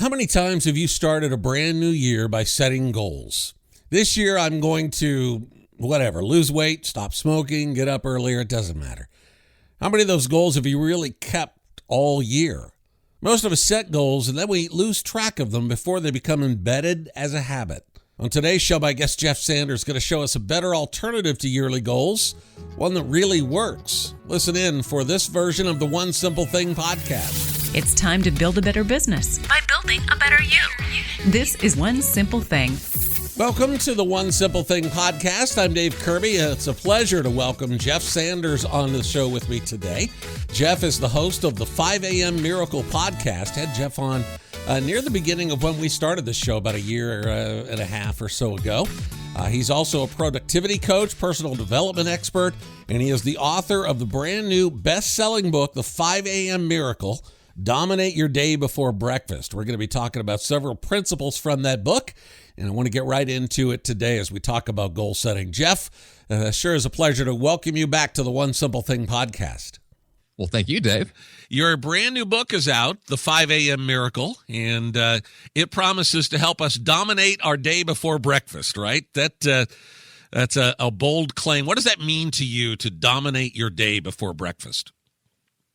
How many times have you started a brand new year by setting goals? This year I'm going to, lose weight, stop smoking, get up earlier, it doesn't matter. How many of those goals have you really kept all year? Most of us set goals and then we lose track of them before they become embedded as a habit. On today's show, my guest Jeff Sanders is going to show us a better alternative to yearly goals, one that really works. Listen in for this version of the One Simple Thing podcast. It's time to build a better business by building a better you. This is One Simple Thing. Welcome to the One Simple Thing podcast. I'm Dave Kirby. It's a pleasure to welcome Jeff Sanders on the show with me today. Jeff is the host of the 5 a.m. Miracle podcast. Had Jeff on near the beginning of when we started the show about a year and a half or so ago. He's also a productivity coach, personal development expert, and he is the author of the brand new best-selling book, The 5 a.m. Miracle, Dominate Your Day Before Breakfast. We're going to be talking about several principles from that book, and I want to get right into it today as we talk about goal setting. Jeff, sure is a pleasure to welcome you back to the One Simple Thing podcast. Well, thank you, Dave. Your brand new book is out, The 5 a.m. Miracle, and it promises to help us dominate our day before breakfast, right? That's a bold claim. What does that mean to you, to dominate your day before breakfast?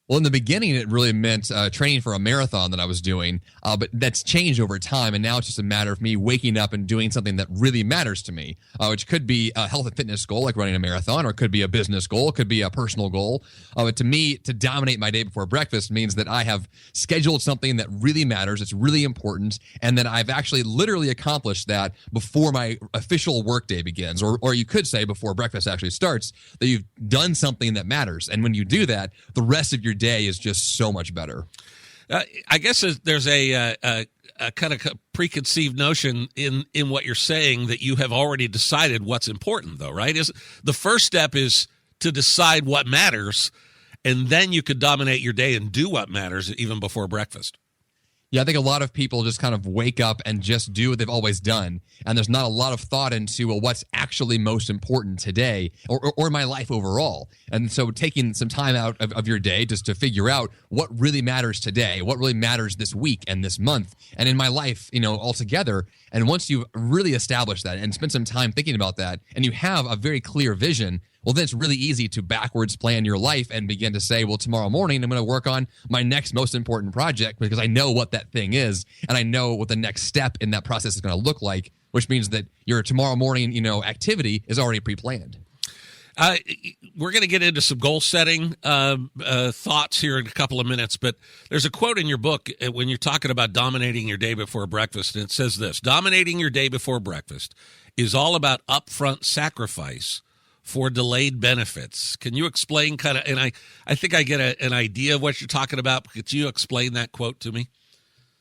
Well, in the beginning, it really meant training for a marathon that I was doing, but that's changed over time, and now it's just a matter of me waking up and doing something that really matters to me, which could be a health and fitness goal, like running a marathon, or it could be a business goal, it could be a personal goal. But to me, to dominate my day before breakfast means that I have scheduled something that really matters, it's really important, and that I've actually literally accomplished that before my official workday begins, or you could say before breakfast actually starts, that you've done something that matters. And when you do that, the rest of your day is just so much better. I guess there's a kind of preconceived notion in what you're saying that you have already decided what's important, though, right? Is the first step is to decide what matters, and then you could dominate your day and do what matters even before breakfast. Yeah, I think a lot of people just kind of wake up and just do what they've always done. And there's not a lot of thought into what's actually most important today or my life overall. And so taking some time out of your day just to figure out what really matters today, what really matters this week and this month and in my life, altogether. And once you've really established that and spent some time thinking about that and you have a very clear vision, well, then it's really easy to backwards plan your life and begin to say, well, tomorrow morning, I'm going to work on my next most important project because I know what that thing is and I know what the next step in that process is going to look like, which means that your tomorrow morning, activity is already pre-planned. We're going to get into some goal setting thoughts here in a couple of minutes, but there's a quote in your book when you're talking about dominating your day before breakfast, and it says this: dominating your day before breakfast is all about upfront sacrifice for delayed benefits. Can you explain and I think I get an idea of what you're talking about. Could you explain that quote to me?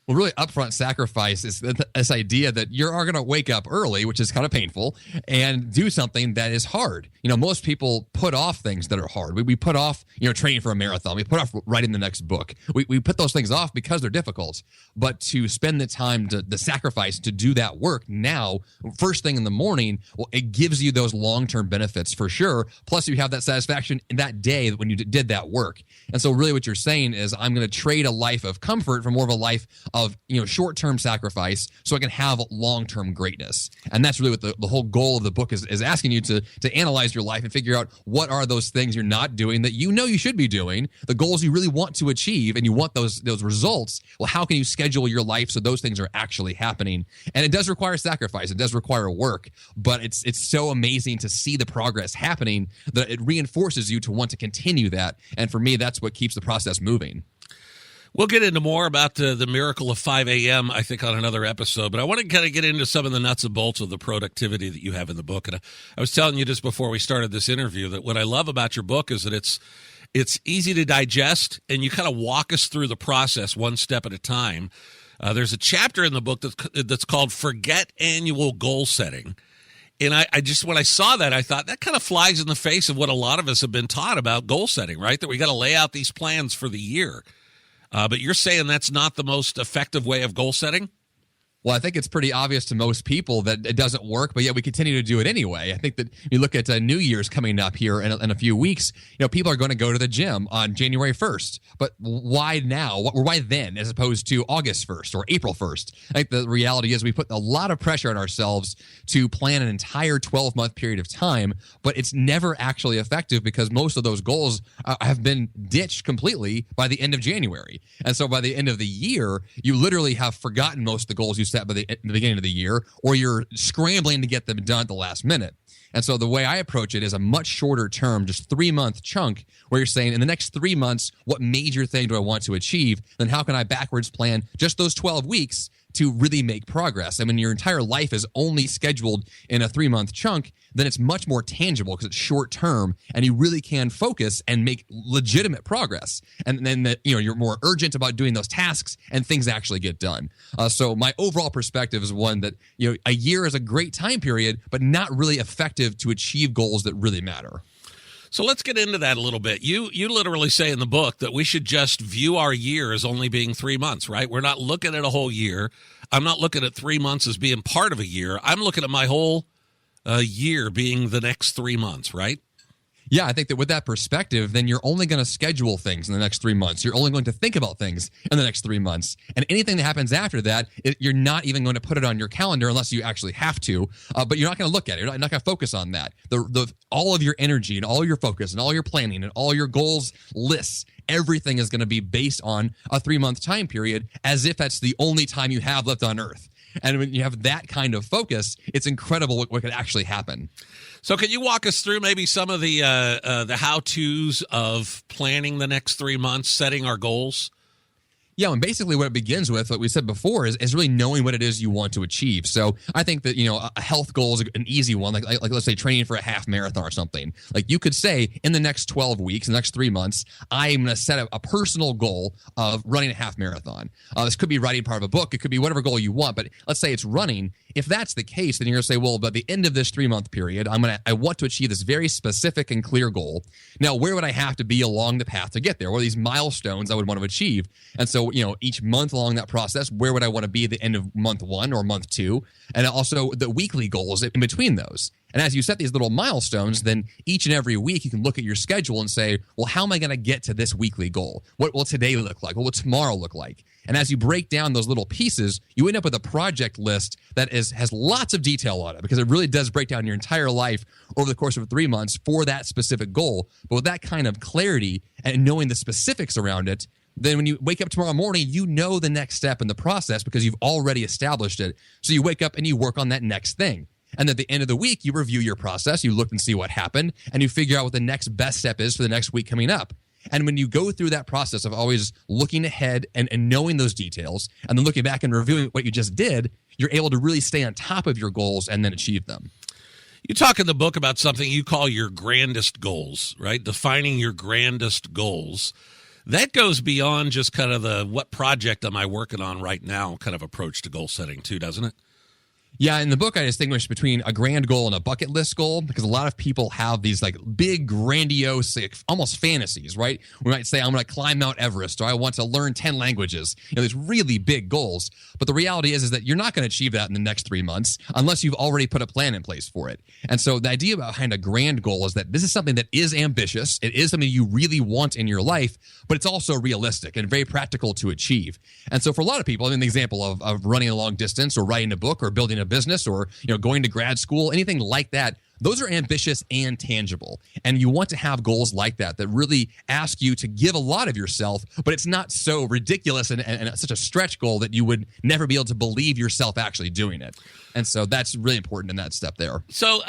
Well, really, upfront sacrifice is this idea that you are going to wake up early, which is kind of painful, and do something that is hard. Most people put off things that are hard. We put off, training for a marathon. We put off writing the next book. We put those things off because they're difficult. But to spend the time, the sacrifice to do that work now, first thing in the morning, well, it gives you those long-term benefits for sure. Plus, you have that satisfaction in that day when you did that work. And so really what you're saying is I'm going to trade a life of comfort for more of a life of short-term sacrifice so I can have long-term greatness. And that's really what the whole goal of the book is asking you to analyze your life and figure out what are those things you're not doing that you should be doing, the goals you really want to achieve, and you want those results. Well, how can you schedule your life so those things are actually happening? And it does require sacrifice. It does require work, but it's so amazing to see the progress happening that it reinforces you to want to continue that. And for me, that's what keeps the process moving. We'll get into more about the miracle of 5 a.m., I think, on another episode. But I want to kind of get into some of the nuts and bolts of the productivity that you have in the book. And I was telling you just before we started this interview that what I love about your book is that it's easy to digest, and you kind of walk us through the process one step at a time. There's a chapter in the book that's called Forget Annual Goal Setting. And I just, when I saw that, I thought that kind of flies in the face of what a lot of us have been taught about goal setting, right? That we got to lay out these plans for the year. But you're saying that's not the most effective way of goal setting? Well, I think it's pretty obvious to most people that it doesn't work, but yet we continue to do it anyway. I think that you look at New Year's coming up here in a few weeks, people are going to go to the gym on January 1st. But why now? Why then as opposed to August 1st or April 1st? I think the reality is we put a lot of pressure on ourselves to plan an entire 12-month period of time, but it's never actually effective because most of those goals have been ditched completely by the end of January. And so by the end of the year, you literally have forgotten most of the goals you set by the beginning of the year, or you're scrambling to get them done at the last minute. And so the way I approach it is a much shorter term, just 3-month chunk, where you're saying in the next 3 months, what major thing do I want to achieve? Then how can I backwards plan just those 12 weeks to really make progress? And when your entire life is only scheduled in a 3-month chunk, then it's much more tangible because it's short term and you really can focus and make legitimate progress. And then you're more urgent about doing those tasks and things actually get done. So my overall perspective is one that, a year is a great time period, but not really effective to achieve goals that really matter. So let's get into that a little bit. You literally say in the book that we should just view our year as only being 3 months, right? We're not looking at a whole year. I'm not looking at 3 months as being part of a year. I'm looking at my whole year being the next 3 months, right? Yeah, I think that with that perspective, then you're only going to schedule things in the next 3 months. You're only going to think about things in the next 3 months. And anything that happens after that, you're not even going to put it on your calendar unless you actually have to. But you're not going to look at it. You're not going to focus on that. All of your energy and all your focus and all your planning and all your goals lists, everything is going to be based on a 3-month time period as if that's the only time you have left on Earth. And when you have that kind of focus, it's incredible what could actually happen. So can you walk us through maybe some of the how-tos of planning the next 3 months, setting our goals? Yeah, and basically what it begins with, what we said before, is really knowing what it is you want to achieve. So I think that, a health goal is an easy one, like let's say training for a half marathon or something. Like you could say in the next 12 weeks, in the next 3 months, I'm going to set a personal goal of running a half marathon. This could be writing part of a book. It could be whatever goal you want, but let's say it's running. If that's the case, then you're going to say, well, by the end of this 3-month period, I want to achieve this very specific and clear goal. Now, where would I have to be along the path to get there? What are these milestones I would want to achieve? And so, each month along that process, where would I want to be at the end of month 1 or month 2? And also the weekly goals in between those. And as you set these little milestones, then each and every week you can look at your schedule and say, well, how am I going to get to this weekly goal? What will today look like? What will tomorrow look like? And as you break down those little pieces, you end up with a project list that has lots of detail on it because it really does break down your entire life over the course of 3 months for that specific goal. But with that kind of clarity and knowing the specifics around it, then when you wake up tomorrow morning, you know the next step in the process because you've already established it. So you wake up and you work on that next thing. And at the end of the week, you review your process, you look and see what happened, and you figure out what the next best step is for the next week coming up. And when you go through that process of always looking ahead and knowing those details, and then looking back and reviewing what you just did, you're able to really stay on top of your goals and then achieve them. You talk in the book about something you call your grandest goals, right? Defining your grandest goals. That goes beyond just kind of the what project am I working on right now kind of approach to goal setting too, doesn't it? Yeah, in the book, I distinguish between a grand goal and a bucket list goal because a lot of people have these like big, grandiose, almost fantasies, right? We might say, I'm going to climb Mount Everest or I want to learn 10 languages. These really big goals. But the reality is that you're not going to achieve that in the next 3 months unless you've already put a plan in place for it. And so the idea behind a grand goal is that this is something that is ambitious. It is something you really want in your life, but it's also realistic and very practical to achieve. And so for a lot of people, the example of running a long distance or writing a book or building a business or going to grad school, anything like that, those are ambitious and tangible. And you want to have goals like that really ask you to give a lot of yourself, but it's not so ridiculous and such a stretch goal that you would never be able to believe yourself actually doing it. And so that's really important in that step there. So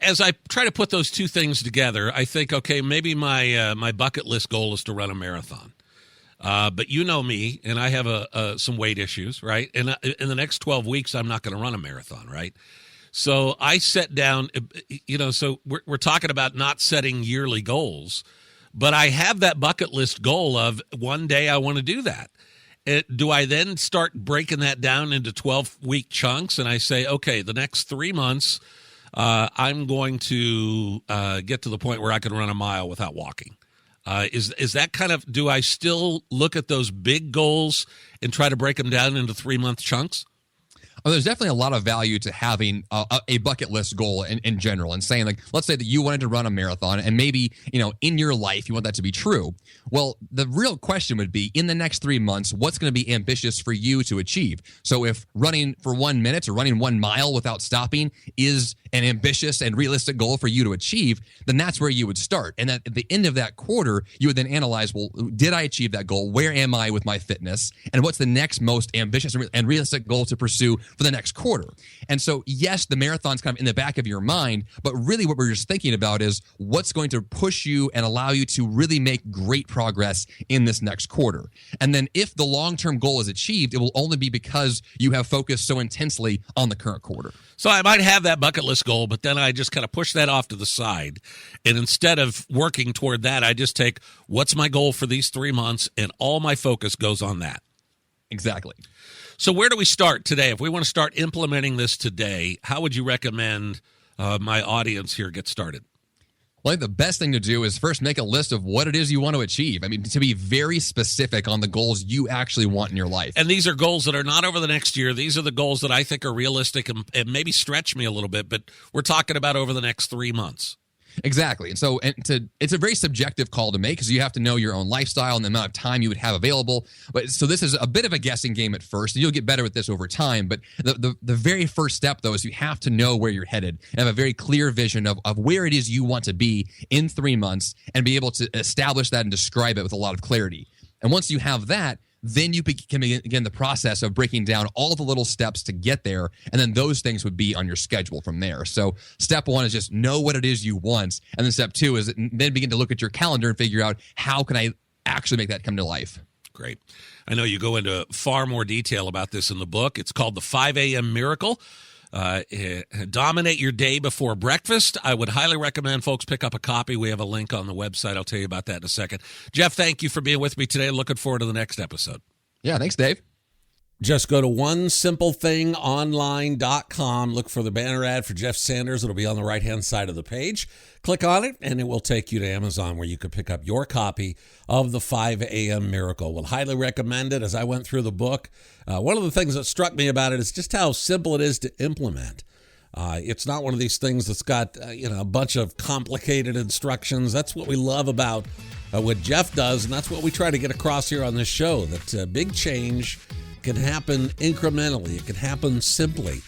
as I try to put those two things together, I think, okay, maybe my bucket list goal is to run a marathon. But you know me, and I have some weight issues, right? And in the next 12 weeks, I'm not going to run a marathon, right? So I set down, so we're talking about not setting yearly goals, but I have that bucket list goal of one day I want to do that. Do I then start breaking that down into 12-week chunks? And I say, okay, the next 3 months, I'm going to get to the point where I can run a mile without walking. Is that kind of, do I still look at those big goals and try to break them down into 3-month chunks? Oh, there's definitely a lot of value to having a bucket list goal in general, and saying, like, let's say that you wanted to run a marathon, and maybe, in your life, you want that to be true. Well, the real question would be, in the next 3 months, what's going to be ambitious for you to achieve? So if running for 1 minute or running 1 mile without stopping is an ambitious and realistic goal for you to achieve, then that's where you would start. And at the end of that quarter, you would then analyze, well, did I achieve that goal? Where am I with my fitness? And what's the next most ambitious and realistic goal to pursue for the next quarter? And so, yes, the marathon's kind of in the back of your mind, but really what we're just thinking about is what's going to push you and allow you to really make great progress in this next quarter. And then if the long-term goal is achieved, it will only be because you have focused so intensely on the current quarter. So I might have that bucket list goal, but then I just kind of push that off to the side. And instead of working toward that, I just take what's my goal for these 3 months, and all my focus goes on that. Exactly. So where do we start today? If we want to start implementing this today, how would you recommend my audience here get started? Well, I think the best thing to do is first make a list of what it is you want to achieve. I mean, to be very specific on the goals you actually want in your life. And these are goals that are not over the next year. These are the goals that I think are realistic and maybe stretch me a little bit, but we're talking about over the next 3 months. Exactly. And so it's a very subjective call to make, because you have to know your own lifestyle and the amount of time you would have available. But so this is a bit of a guessing game at first, and you'll get better with this over time. But the very first step, though, is you have to know where you're headed and have a very clear vision of where it is you want to be in 3 months, and be able to establish that and describe it with a lot of clarity. And once you have that, then you can begin the process of breaking down all the little steps to get there, and then those things would be on your schedule from there. So step 1 is just know what it is you want, and then step 2 is then begin to look at your calendar and figure out, how can I actually make that come to life? Great. I know you go into far more detail about this in the book. It's called The 5 a.m. Miracle. Dominate your day before breakfast. I would highly recommend folks pick up a copy. We have a link on the website. I'll tell you about that in a second. Jeff, thank you for being with me today. Looking forward to the next episode. Yeah, thanks, Dave. Just go to onesimplething.online.com. Look for the banner ad for Jeff Sanders. It'll be on the right-hand side of the page. Click on it, and it will take you to Amazon, where you can pick up your copy of the 5 a.m. Miracle. We'll highly recommend it. As I went through the book, one of the things that struck me about it is just how simple it is to implement. It's not one of these things that's got a bunch of complicated instructions. That's what we love about what Jeff does, and that's what we try to get across here on this show, that big change can happen incrementally. It can happen simply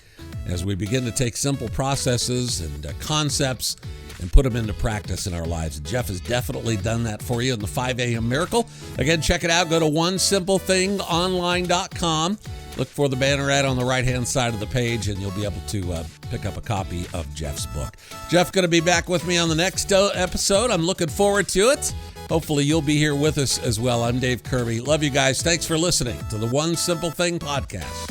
as we begin to take simple processes and concepts and put them into practice in our lives. And Jeff has definitely done that for you in the 5 a.m. Miracle. Again, check it out. Go to onesimplething.online.com. Look for the banner ad on the right-hand side of the page, and you'll be able to pick up a copy of Jeff's book. Jeff's going to be back with me on the next episode. I'm looking forward to it. Hopefully you'll be here with us as well. I'm Dave Kirby. Love you guys. Thanks for listening to the One Simple Thing podcast.